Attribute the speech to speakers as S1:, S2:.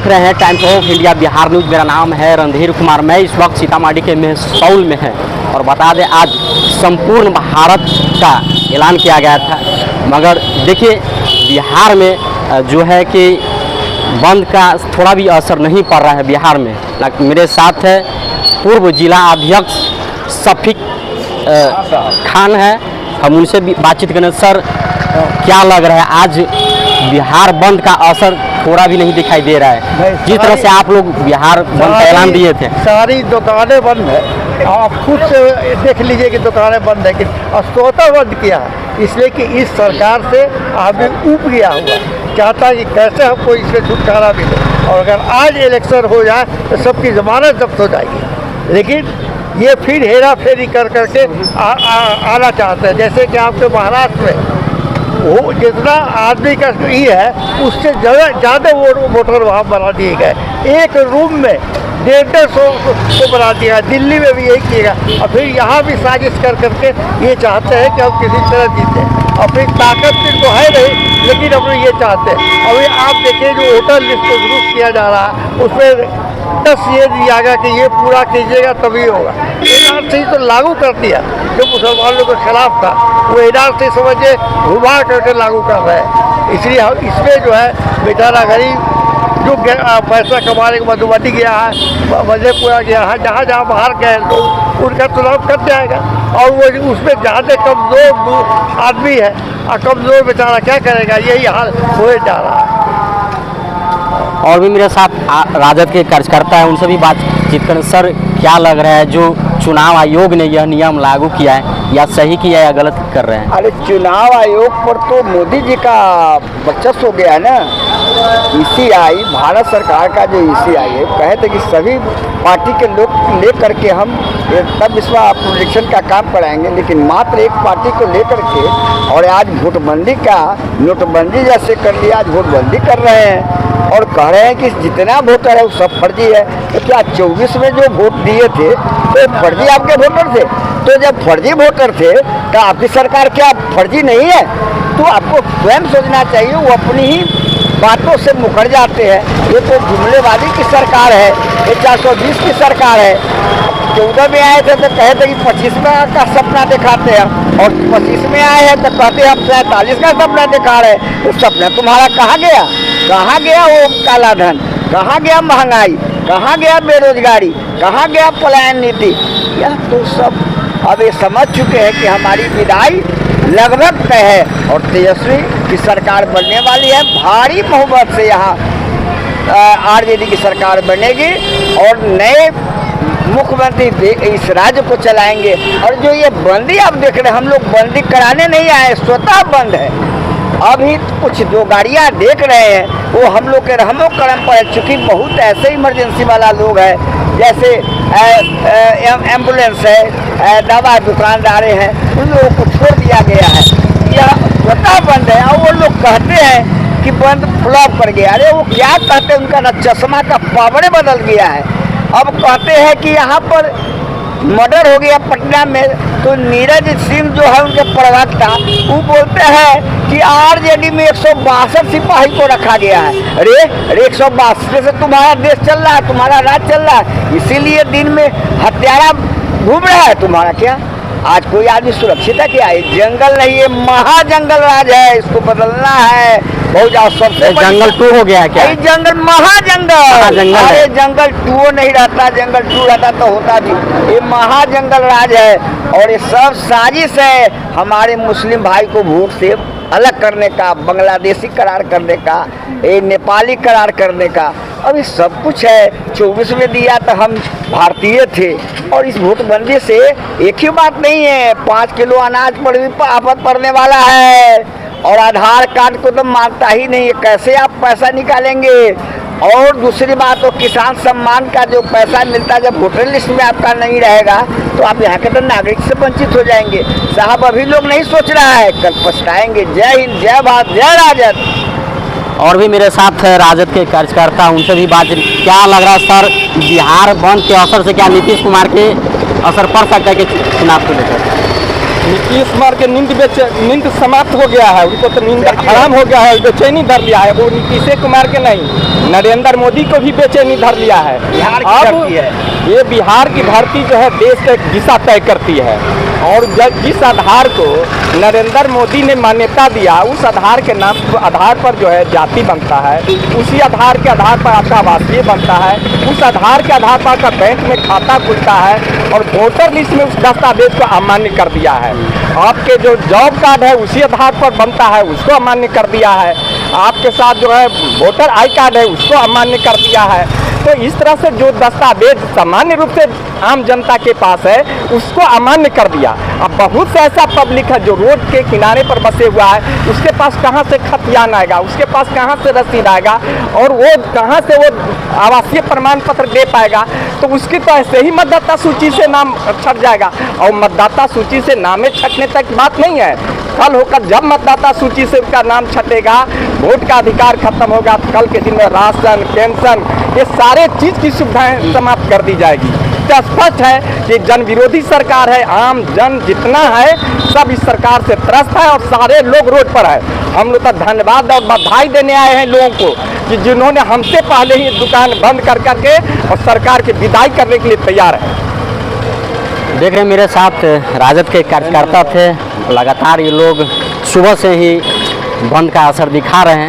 S1: रहे हैं times of India Bihar news. मेरा नाम है रणधीर कुमार। मैं इस वक्त सीतामढ़ी के मेहसौल में है और बता दें आज संपूर्ण भारत का ऐलान किया गया था, मगर देखिए बिहार में जो है कि बंद का थोड़ा भी असर नहीं पड़ रहा है बिहार में। मेरे साथ है पूर्व जिला अध्यक्ष शफीक खान है, हम उनसे भी बातचीत करें। सर, क्या लग रहा है आज बिहार बंद का असर थोड़ा भी नहीं दिखाई दे रहा है? जिस तरह से आप लोग बिहार बंद का ऐलान दिए थे,
S2: सारी दुकानें बंद है। आप खुद से देख लीजिए कि दुकानें बंद है, कि स्वतः बंद किया है, इसलिए कि इस सरकार से आदमी ऊब गया हुआ, चाहता है कि कैसे हमको इससे छुटकारा मिले, और अगर आज इलेक्शन हो जाए तो सबकी जमानत जब्त हो जाएगी। लेकिन ये फिर हेरा फेरी कर करके आना चाहते हैं। जैसे कि आपके महाराष्ट्र में वो जितना आदमी का ही है उससे ज़्यादा वोटर वहाँ बना दिए गए। एक रूम में 150 को बना दिया। दिल्ली में भी यही किएगा, और फिर यहाँ भी साजिश कर करके ये चाहते हैं कि हम किसी तरह जीतें। अपनी ताकत तो है नहीं, लेकिन अपने ये चाहते हैं। अभी आप देखिए जो वोटर लिस्ट को दुरुस्त किया जा रहा है उसमें 10 ये दिया गया कि ये पूरा कीजिएगा तभी होगा। एनआरसी तो लागू कर दिया जो मुसलमानों के खिलाफ था, वो एनआरसी समझे घुमा करके लागू कर रहे हैं। इसलिए हम इसमें जो है बेचारा गरीब जो पैसा कमाने को मधुबनी गया है, मधेपुरा गया है, जहाँ जहाँ बाहर गए लोग उनका चुनाव कट जाएगा। और वो उसमें ज़्यादा कमज़ोर आदमी है, और कमज़ोर बेचारा क्या करेगा, यही हाल हो जा रहा है।
S1: और भी मेरे साथ राजद के कार्यकर्ता है, उनसे भी बातचीत करें। सर, क्या लग रहा है जो चुनाव आयोग ने यह नियम लागू किया है, या सही किया है या गलत कर रहे हैं?
S3: अरे चुनाव आयोग पर तो मोदी जी का वर्चस्व हो गया है ना। ईसीआई भारत सरकार का जो ईसीआई है कहे थे कि सभी पार्टी के लोग लेकर के हम तब विश्वा प्रोटेक्शन का काम कराएंगे, लेकिन मात्र एक पार्टी को लेकर के, और आज वोटबंदी का नोटबंदी जैसे कर लिया, आज वोटबंदी कर रहे हैं और कह रहे हैं कि जितना वोटर है वो सब फर्जी है। तो क्या 24 में जो वोट दिए थे तो फर्जी आपके वोटर थे? तो जब फर्जी वोटर थे तो आपकी सरकार क्या फर्जी नहीं है? तो आपको स्वयं सोचना चाहिए। वो अपनी ही बातों से मुकर जाते हैं। ये तो जुमलेबाजी की सरकार है, ये 420 की सरकार है। 14 में आए थे तो कहे थे कि 25 में का सपना दिखाते हैं, और 25 में आए हैं तो कहते हैं हम 47 का सपना दिखा रहे हैं। तो सपना तुम्हारा कहाँ गया? कहाँ गया वो काला धन? कहाँ गया महंगाई? कहाँ गया बेरोजगारी? कहाँ गया पलायन नीति? यह तो सब अब ये समझ चुके हैं कि हमारी विदाई लगभग तय है, और तेजस्वी की सरकार बनने वाली है। भारी बहुमत से यहाँ आरजेडी की सरकार बनेगी और नए मुख्यमंत्री इस राज्य को चलाएंगे। और जो ये बंदी आप देख रहे हैं, हम लोग बंदी कराने नहीं आए, स्वतः बंद है। अभी कुछ जो गाड़ियाँ देख रहे हैं वो हम लोग के रहमो करम पर, चूँकि बहुत ऐसे इमरजेंसी वाला लोग हैं, जैसे एम्बुलेंस है, दवा दुकानदारें हैं, उन लोगों को छोड़ दिया गया है। यह स्वतः बंद है। और वो लोग कहते हैं कि बंद फ्लॉप कर गया। अरे वो क्या कहते हैं, उनका ना चश्मा का पावड़े बदल गया है। अब कहते हैं कि यहाँ पर मर्डर हो गया पटना में, तो नीरज सिंह जो है उनके प्रवक्ता, वो बोलते हैं कि आरजेडी में 162 सिपाही को रखा गया है। अरे 162 से तुम्हारा देश चल रहा है, तुम्हारा राज चल रहा है, इसीलिए दिन में हत्यारा घूम रहा है तुम्हारा क्या? आज कोई आदमी सुरक्षित है क्या? जंगल नहीं है, महाजंगल राज है, इसको बदलना है। बहुत सबसे
S1: जंगल 2 हो गया है क्या?
S3: जंगल महाजंगल। अरे जंगल 2 नहीं रहता, जंगल 2 रहता तो होता भी। ये महाजंगल राज है, और ये सब साजिश है हमारे मुस्लिम भाई को वोट से अलग करने का, बांग्लादेशी करार करने का, ये नेपाली करार करने का। अभी सब कुछ है। 24 में दिया तो हम भारतीय थे, और इस वोटबंदी से एक ही बात नहीं है, 5 किलो अनाज पर भी आफत पड़ने वाला है, और आधार कार्ड को तो मानता ही नहीं है, कैसे आप पैसा निकालेंगे? और दूसरी बात तो किसान सम्मान का जो पैसा मिलता है, जब वोटर लिस्ट में आपका नहीं रहेगा तो आप यहाँ के तो नागरिक से वंचित हो जाएंगे। साहब अभी लोग नहीं सोच रहा है, कल पछताएंगे। जय हिंद, जय भारत, जय राजद।
S1: और भी मेरे साथ राजद के कार्यकर्ता, उनसे भी बात। क्या लग रहा है सर, बिहार बंद के असर से क्या नीतीश कुमार के असर पड़ सकता है कि चुनाव को लेकर?
S4: नीतीश कुमार के नींद समाप्त हो गया है, उनको तो नींद हराम हो गया है, बेचैनी धर लिया है। वो नीतीश कुमार के नहीं, नरेंद्र मोदी को भी बेचैनी धर लिया है।
S3: बिहार की
S4: अब
S3: धरती है।
S4: ये बिहार की धरती जो है देश का एक दिशा तय करती है, और जिस आधार को नरेंद्र मोदी ने मान्यता दिया, उस आधार के आधार पर जो है जाति बनता है, उसी आधार के आधार पर आपका आवासीय बनता है, उस आधार के आधार पर आपका बैंक में खाता खुलता है, और वोटर लिस्ट में उस दस्तावेज को अमान्य कर दिया है। आपके जो जॉब कार्ड है उसी आधार पर बनता है, उसको अमान्य कर दिया है। आपके साथ जो है वोटर आई कार्ड है उसको अमान्य कर दिया है। तो इस तरह से जो दस्तावेज सामान्य रूप से आम जनता के पास है उसको अमान्य कर दिया। अब बहुत से ऐसा पब्लिक है जो रोड के किनारे पर बसे हुआ है, उसके पास कहाँ से खतियान आएगा, उसके पास कहाँ से रसीद आएगा, और वो कहाँ से वो आवासीय प्रमाण पत्र दे पाएगा। तो उसकी तो ऐसे ही मतदाता सूची से नाम छट जाएगा, और मतदाता सूची से नामें छटने तक बात नहीं है। कल होकर जब मतदाता सूची से उनका नाम छटेगा, वोट का अधिकार खत्म होगा, कल के दिन में राशन, पेंशन, ये सारे चीज़ की सुविधाएं समाप्त कर दी जाएगी। तो स्पष्ट है कि जन विरोधी सरकार है, आम जन जितना है सब इस सरकार से त्रस्त है, और सारे लोग रोड पर है। हम लोग तो धन्यवाद और बधाई देने आए हैं लोगों को कि जिन्होंने हमसे पहले ही दुकान बंद कर करके और सरकार की विदाई करने के लिए तैयार है।
S1: देख रहे हैं मेरे साथ राजद के कार्यकर्ता थे, लगातार ये लोग सुबह से ही बंद का असर दिखा रहे हैं।